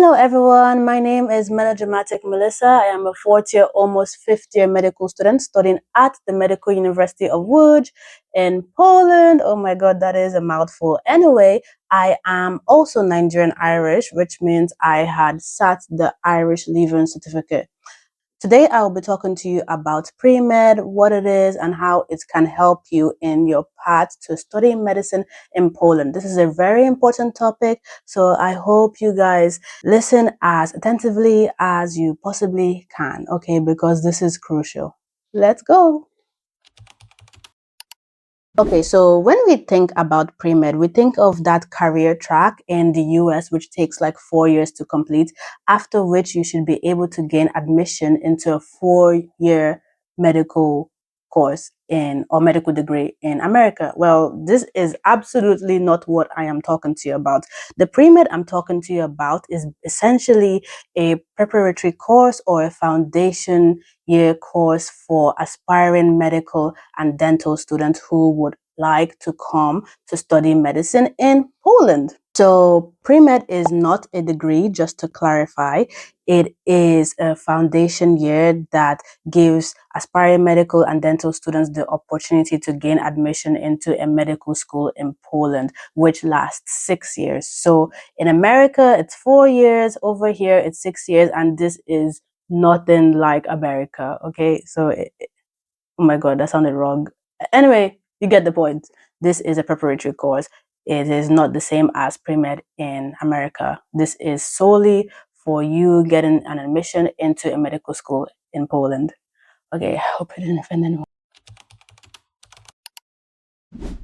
Hello everyone, my name is Melodramatic Melissa. I am a fourth year, almost fifth year medical student studying at the Medical University of Łódź in Poland. Oh my god, that is a mouthful. Anyway, I am also Nigerian-Irish, which means I had sat the Irish Leaving Certificate. Today, I will be talking to you about Premed, what it is, and how it can help you in your path to study medicine in Poland. This is a very important topic, so I hope you guys listen as attentively as you possibly can, okay, because this is crucial. Let's go. Okay, so when we think about pre-med, we think of that career track in the US, which takes like 4 years to complete, after which you should be able to gain admission into a 4-year medical course or medical degree in America. Well, this is absolutely not what I am talking to you about. The pre-med I'm talking to you about is essentially a preparatory course or a foundation year course for aspiring medical and dental students who would like to come to study medicine in Poland. So pre-med is not a degree, just to clarify. It is a foundation year that gives aspiring medical and dental students the opportunity to gain admission into a medical school in Poland, which lasts 6 years. So in America, it's 4 years. Over here, it's 6 years. And this is nothing like America. Okay, so oh my god, that sounded wrong. Anyway, you get the point. This is a preparatory course. It is not the same as pre-med in America. This is solely for you getting an admission into a medical school in Poland. Okay, I hope I didn't offend anyone.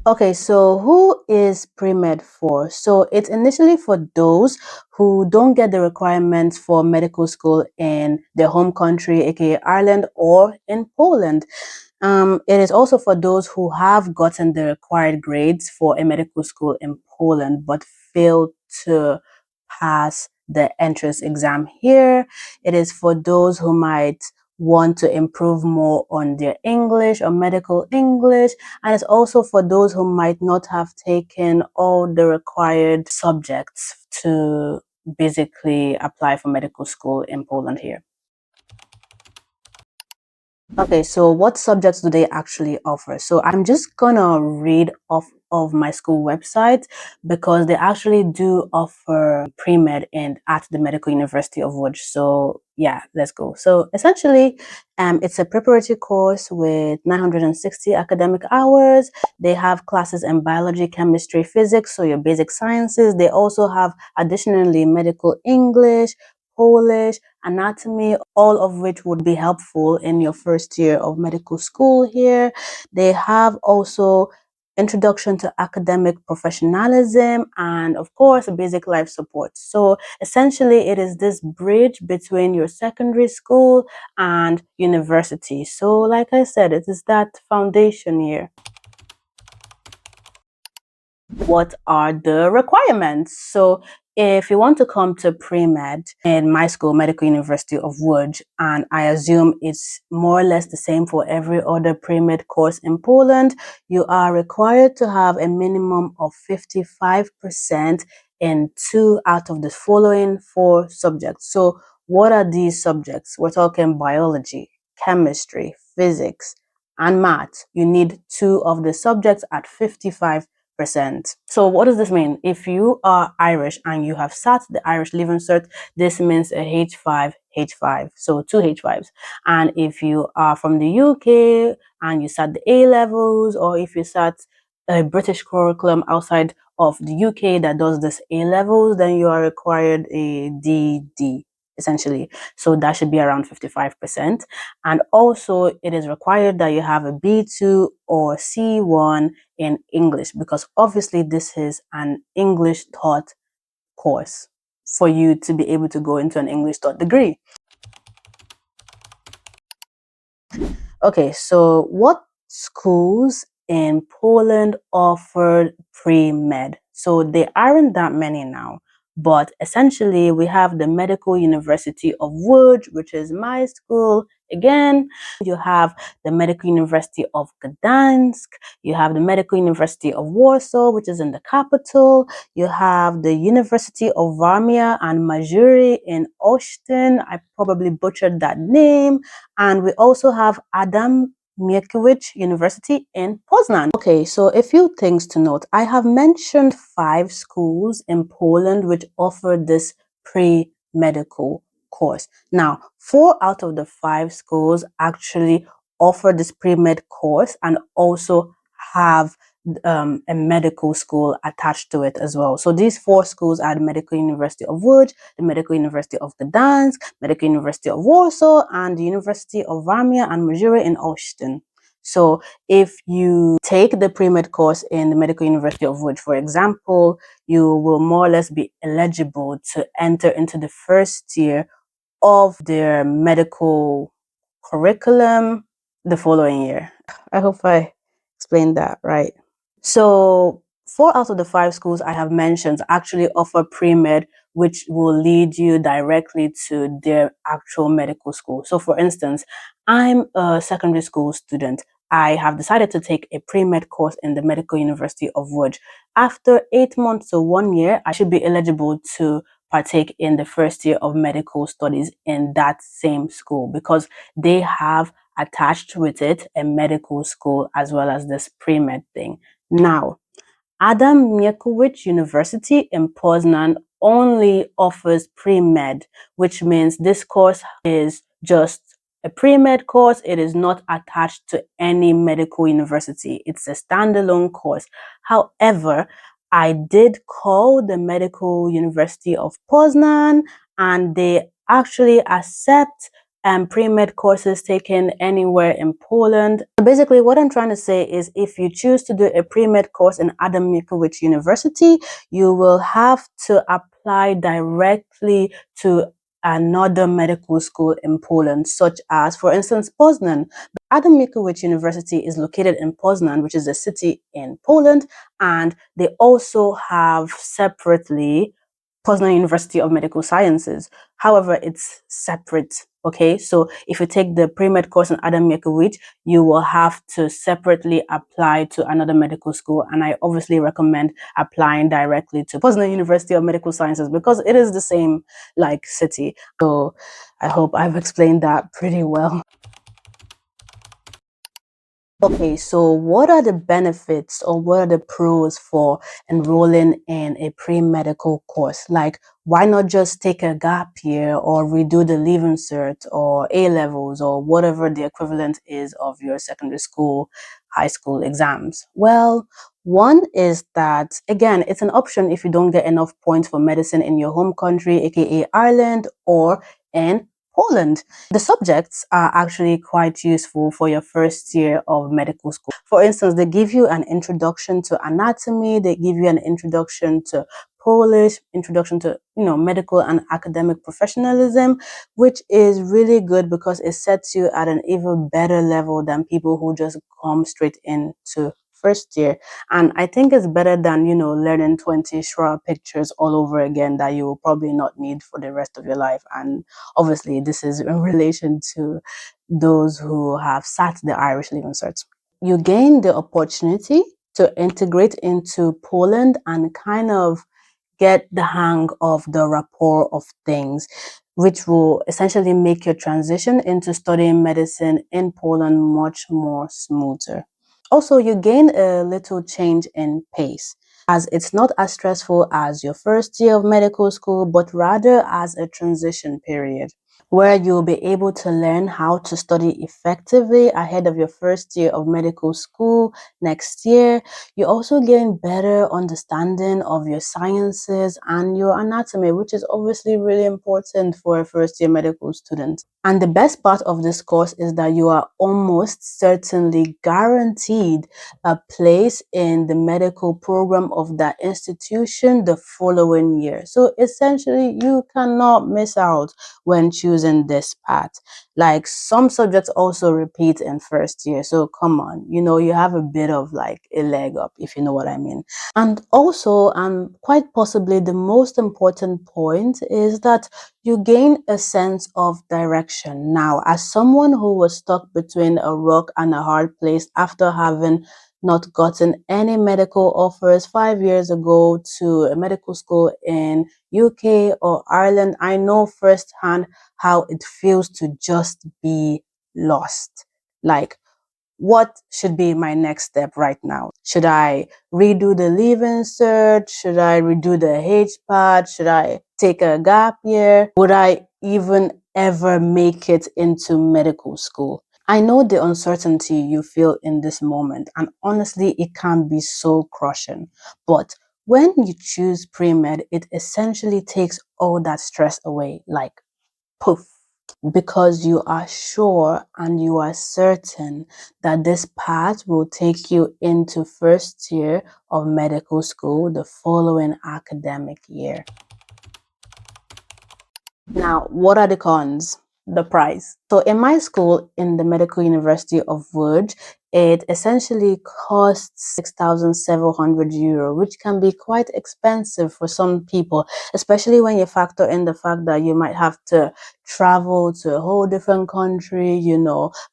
Okay, so who is pre-med for? So it's initially for those who don't get the requirements for medical school in their home country, aka Ireland, or in Poland. It is also for those who have gotten the required grades for a medical school in Poland but failed to pass the entrance exam here. It is for those who might want to improve more on their English or medical English. And it's also for those who might not have taken all the required subjects to basically apply for medical school in Poland here. Okay, so what subjects do they actually offer? So I'm just gonna read off of my school website because they actually do offer pre-med at the Medical University of Łódź. So yeah, let's go. So essentially, it's a preparatory course with 960 academic hours. They have classes in biology, chemistry, physics, so your basic sciences. They also have additionally medical English, Polish, anatomy, all of which would be helpful in your first year of medical school here. They have also introduction to academic professionalism and of course basic life support. So essentially it is this bridge between your secondary school and university. So like I said, it is that foundation year. What are the requirements? So if you want to come to pre-med in my school, Medical University of Łódź, and I assume it's more or less the same for every other pre-med course in Poland, you are required to have a minimum of 55% in 2 out of the following 4 subjects. So what are these subjects? We're talking biology, chemistry, physics, and math. You need 2 of the subjects at 55%. So what does this mean? If you are Irish and you have sat the Irish Leaving Cert, this means a H5, so 2 H5s. And if you are from the UK and you sat the A levels, or if you sat a British curriculum outside of the UK that does this A levels, then you are required a DD essentially. So that should be around 55%. And also it is required that you have a B2 or C1 in English, because obviously this is an English taught course for you to be able to go into an English taught degree. Okay, so what schools in Poland offered pre-med? So there aren't that many now, but essentially we have the Medical University of Łódź, which is my school, again. You have the Medical University of Gdansk. You have the Medical University of Warsaw, which is in the capital. You have the University of Warmia and Mazuri in Olsztyn. I probably butchered that name. And we also have Adam Mickiewicz University in Poznan. Okay, so a few things to note. I have mentioned 5 schools in Poland which offer this pre-medical course. Now, 4 out of the 5 schools actually offer this pre-med course and also have a medical school attached to it as well. So these 4 schools are the Medical University of Łódź, the Medical University of Gdansk, Medical University of Warsaw, and the University of Warmia and Mazuri in Olsztyn. So if you take the pre-med course in the Medical University of Łódź, for example, you will more or less be eligible to enter into the first year of their medical curriculum the following year. I hope I explained that right. So 4 out of the 5 schools I have mentioned actually offer pre-med, which will lead you directly to their actual medical school. So for instance, I'm a secondary school student. I have decided to take a pre-med course in the Medical University of Łódź. After 8 months to 1 year, I should be eligible to partake in the first year of medical studies in that same school because they have attached with it a medical school as well as this pre-med thing. Now, Adam Mickiewicz University in Poznan only offers pre-med, which means this course is just a pre-med course. It is not attached to any medical university. It's a standalone course. However, I did call the Medical University of Poznan and they actually accept pre-med courses taken anywhere in Poland. Basically, what I'm trying to say is if you choose to do a pre-med course in Adam Mickiewicz University, you will have to apply directly to another medical school in Poland, such as, for instance, Poznan. Adam Mickiewicz University is located in Poznan, which is a city in Poland, and they also have separately Poznan University of Medical Sciences. However, it's separate. Okay, so if you take the pre-med course in Adam Mickiewicz, you will have to separately apply to another medical school. And I obviously recommend applying directly to Poznan University of Medical Sciences because it is the same like city. So I hope I've explained that pretty well. Okay, so what are the benefits or what are the pros for enrolling in a pre-medical course? Like, why not just take a gap year or redo the Leaving Cert or A-levels or whatever the equivalent is of your secondary school, high school exams? Well, one is that, again, it's an option if you don't get enough points for medicine in your home country, aka Ireland, or in Poland. The subjects are actually quite useful for your first year of medical school. For instance, they give you an introduction to anatomy, they give you an introduction to Polish, introduction to, medical and academic professionalism, which is really good because it sets you at an even better level than people who just come straight into first year. And I think it's better than, learning 20 Shura pictures all over again that you will probably not need for the rest of your life. And obviously, this is in relation to those who have sat the Irish Leaving Cert. You gain the opportunity to integrate into Poland and kind of get the hang of the rapport of things, which will essentially make your transition into studying medicine in Poland much more smoother. Also, you gain a little change in pace as it's not as stressful as your first year of medical school, but rather as a transition period where you'll be able to learn how to study effectively ahead of your first year of medical school next year. You also gain better understanding of your sciences and your anatomy, which is obviously really important for a first year medical student. And the best part of this course is that you are almost certainly guaranteed a place in the medical program of that institution the following year. So essentially, you cannot miss out when choosing choosing this path. Like some subjects also repeat in first year. So come on, you have a bit of like a leg up, if you know what I mean. And also, quite possibly the most important point is that you gain a sense of direction. Now, as someone who was stuck between a rock and a hard place after having not gotten any medical offers 5 years ago to a medical school in UK or Ireland, I know firsthand how it feels to just be lost. Like, what should be my next step right now? Should I redo the leaving search? Should I redo the HPAT? Should I take a gap year? Would I even ever make it into medical school? I know the uncertainty you feel in this moment, and honestly, it can be so crushing. But when you choose pre-med, it essentially takes all that stress away, like poof, because you are sure and you are certain that this path will take you into first year of medical school the following academic year. Now, what are the cons? The price. So in my school, in the Medical University of Wood, it essentially costs €6,700, which can be quite expensive for some people, especially when you factor in the fact that you might have to travel to a whole different country,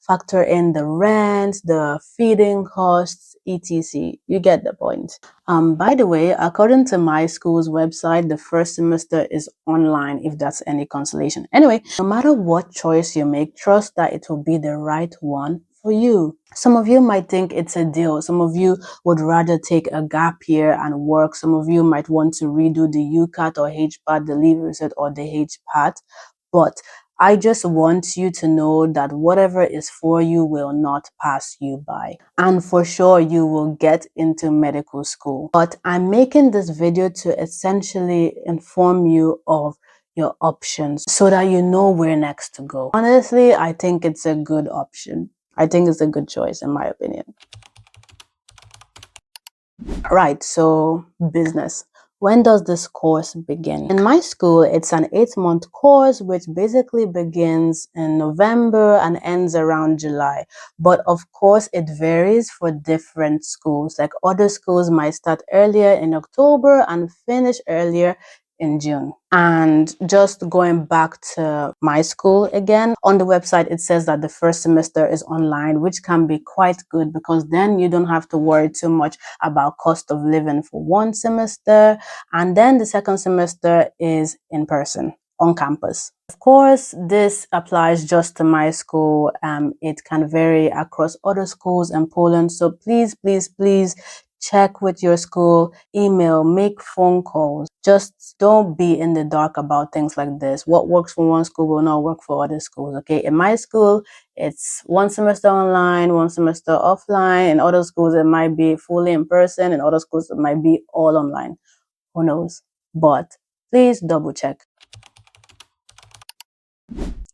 factor in the rent, the feeding costs, etc. You get the point. By the way, according to my school's website, the first semester is online, if that's any consolation. Anyway, no matter what choice you make, trust that it will be the right one for you. Some of you might think it's a deal. Some of you would rather take a gap year and work. Some of you might want to redo the UCAT or HPAT, the leave reset or the HPAT. But I just want you to know that whatever is for you will not pass you by. And for sure, you will get into medical school. But I'm making this video to essentially inform you of your options so that you know where next to go. Honestly, I think it's a good option. I think it's a good choice, in my opinion. Right, so business. When does this course begin? In my school, it's an 8-month course, which basically begins in November and ends around July. But of course, it varies for different schools. Like other schools might start earlier in October and finish earlier in June. And just going back to my school again, on the website, it says that the first semester is online, which can be quite good because then you don't have to worry too much about cost of living for one semester. And then the second semester is in person on campus. Of course, this applies just to my school. It can vary across other schools in Poland. So please, please, please check with your school, email, make phone calls. Just don't be in the dark about things like this. What works for one school will not work for other schools, okay? In my school, it's one semester online, one semester offline. In other schools, it might be fully in person. In other schools, it might be all online. Who knows? But please double check.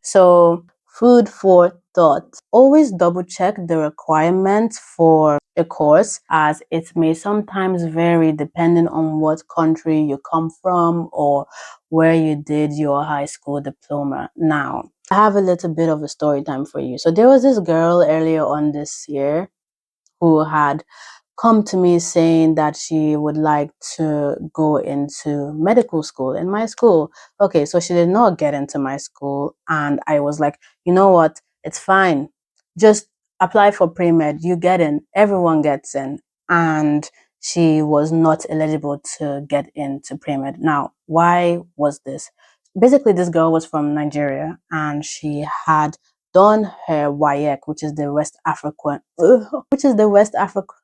So, food for thought. Always double check the requirements for a course, as it may sometimes vary depending on what country you come from or where you did your high school diploma. Now, I have a little bit of a story time for you. So there was this girl earlier on this year who had come to me saying that she would like to go into medical school in my school. Okay, so she did not get into my school, and I was like, you know what? It's fine. Just apply for pre-med. You get in. Everyone gets in. And she was not eligible to get into pre-med. Now, why was this? Basically, this girl was from Nigeria, and she had done her WAEC, which is the West African, which is the West African,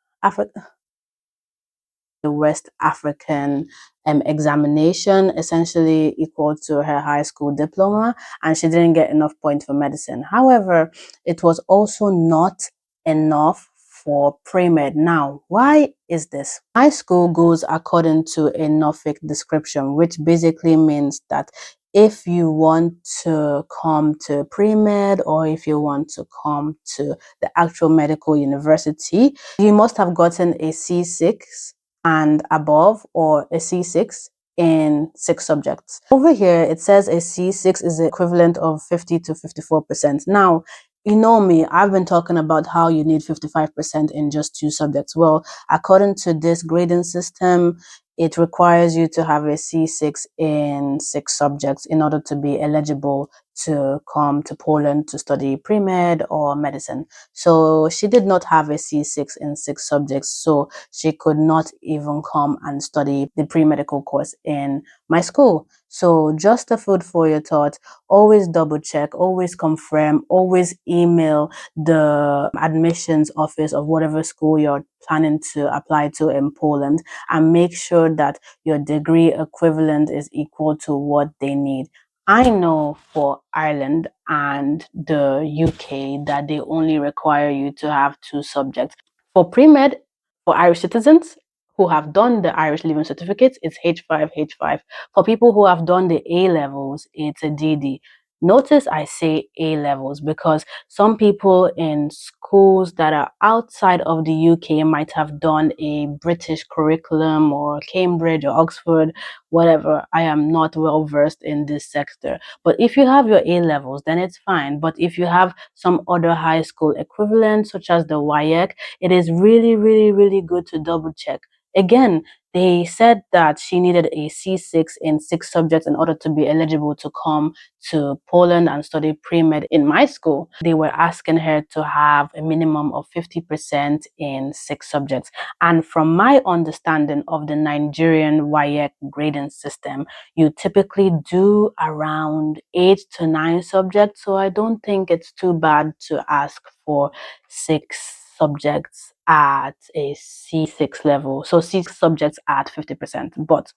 the West African examination, essentially equal to her high school diploma, and she didn't get enough points for medicine. However, it was also not enough for pre-med. Now, why is this? My school goes according to a NOFIC description, which basically means that if you want to come to pre-med or if you want to come to the actual medical university, you must have gotten a C6 and above, or a C6 in 6 subjects. Over here, it says a C6 is the equivalent of 50 to 54%. Now, you know me, I've been talking about how you need 55% in just 2 subjects. Well, according to this grading system, it requires you to have a C6 in 6 subjects in order to be eligible to come to Poland to study pre-med or medicine. So she did not have a C6 in 6 subjects, so she could not even come and study the pre-medical course in my school. So just a food for your thought. Always double check, always confirm, always email the admissions office of whatever school you're planning to apply to in Poland, and make sure that your degree equivalent is equal to what they need. I know for Ireland and the UK that they only require you to have 2 subjects. For pre-med, for Irish citizens who have done the Irish Living Certificates, it's H5, H5. For people who have done the A levels, it's a DD. Notice I say A levels because some people in schools that are outside of the UK might have done a British curriculum or Cambridge or Oxford, whatever. I am not well versed in this sector. But if you have your A levels, then it's fine. But if you have some other high school equivalent, such as the WIEC, it is really, really, really good to double check. Again, they said that she needed a C6 in 6 subjects in order to be eligible to come to Poland and study pre-med in my school. They were asking her to have a minimum of 50% in 6 subjects. And from my understanding of the Nigerian WIEC grading system, you typically do around 8 to 9 subjects. So I don't think it's too bad to ask for 6 subjects at a C6 level. So 6 subjects at 50%. But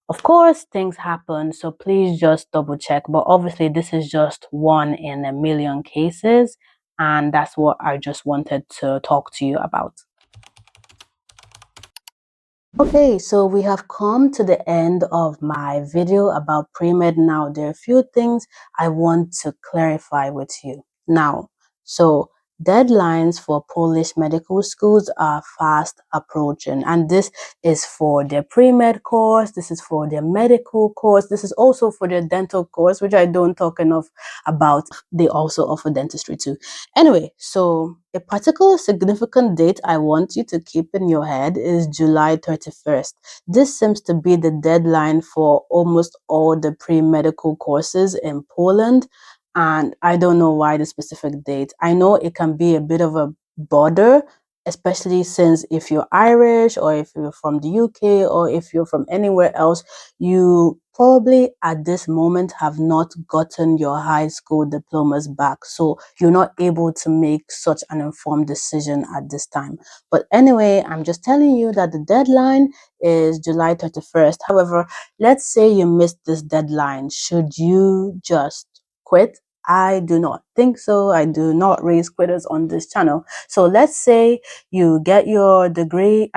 of course, things happen, so please just double check. But obviously, this is just 1 in a million cases, and that's what I just wanted to talk to you about. Okay, so we have come to the end of my video about pre-med. Now, there are a few things I want to clarify with you. Now, so deadlines for Polish medical schools are fast approaching, and this is for their pre-med course, this is for their medical course, this is also for their dental course, which I don't talk enough about. They also offer dentistry too. Anyway, so a particular significant date I want you to keep in your head is July 31st. This seems to be the deadline for almost all the pre-medical courses in Poland. And I don't know why the specific date. I know it can be a bit of a bother, especially since if you're Irish or if you're from the UK or if you're from anywhere else, you probably at this moment have not gotten your high school diplomas back. So you're not able to make such an informed decision at this time. But anyway, I'm just telling you that the deadline is July 31st. However, let's say you missed this deadline. Should you just quit? I do not think so. I do not raise quitters on this channel. So let's say you get your degree.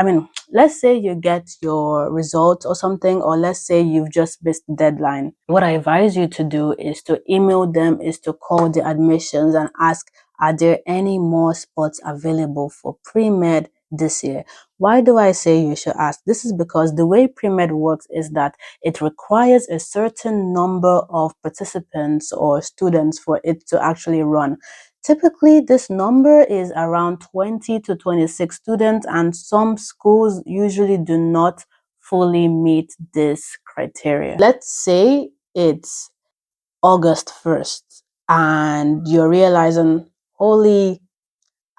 Let's say you get your results or something, or let's say you've just missed the deadline. What I advise you to do is to email them, is to call the admissions and ask, are there any more spots available for pre-med this year? Why do I say you should ask? This is because the way pre-med works is that it requires a certain number of participants or students for it to actually run. Typically, this number is around 20 to 26 students, and some schools usually do not fully meet this criteria. Let's say it's August 1st and you're realizing, holy,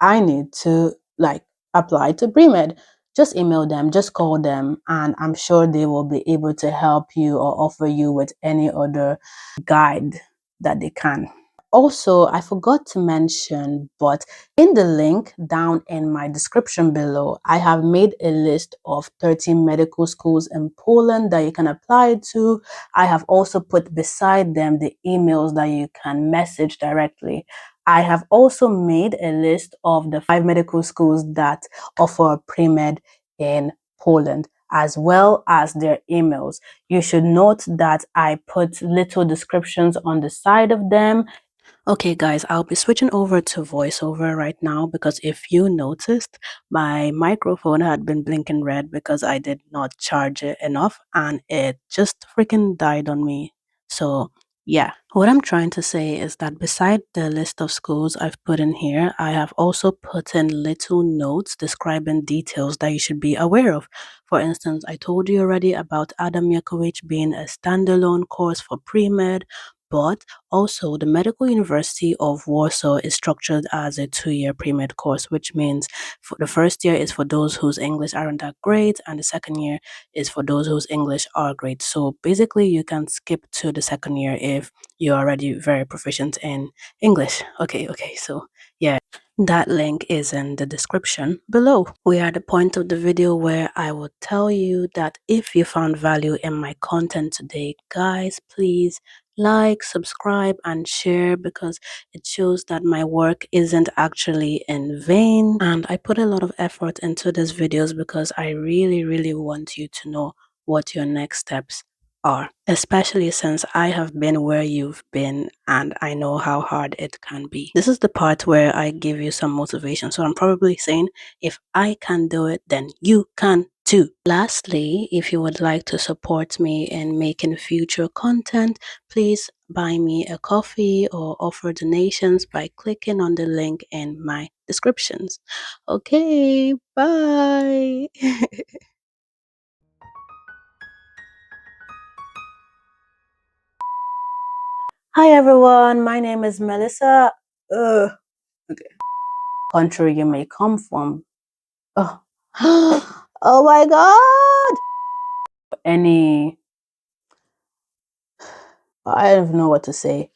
I need to apply to Premed. Just email them, just call them, and I'm sure they will be able to help you or offer you with any other guide that they can. Also, I forgot to mention, but in the link down in my description below, I have made a list of 13 medical schools in Poland that you can apply to. I have also put beside them the emails that you can message directly. I have also made a list of the 5 medical schools that offer pre-med in Poland, as well as their emails. You should note that I put little descriptions on the side of them Okay, guys, I'll be switching over to voiceover right now because if you noticed, my microphone had been blinking red because I did not charge it enough and it just freaking died on me. So, yeah, what I'm trying to say is that beside the list of schools I've put in here, I have also put in little notes describing details that you should be aware of. For instance, I told you already about Adam Yakovich being a standalone course for pre-med, but also, the Medical University of Warsaw is structured as a 2-year pre-med course, which means for the first year is for those whose English aren't that great, and the second year is for those whose English are great. So basically, you can skip to the second year if you're already very proficient in English. Okay, so yeah. That link is in the description below. We are at the point of the video where I will tell you that if you found value in my content today, guys, please like, subscribe, and share because it shows that my work isn't actually in vain. And I put a lot of effort into these videos because I really want you to know what your next steps are, especially since I have been where you've been and I know how hard it can be. This is the part where I give you some motivation. So I'm probably saying, if I can do it, then you can too. Lastly, if you would like to support me in making future content, please buy me a coffee or offer donations by clicking on the link in my descriptions. Okay, bye. Hi everyone, my name is Melissa. Okay. Country you may come from. Oh, oh my God! Any, I don't know what to say.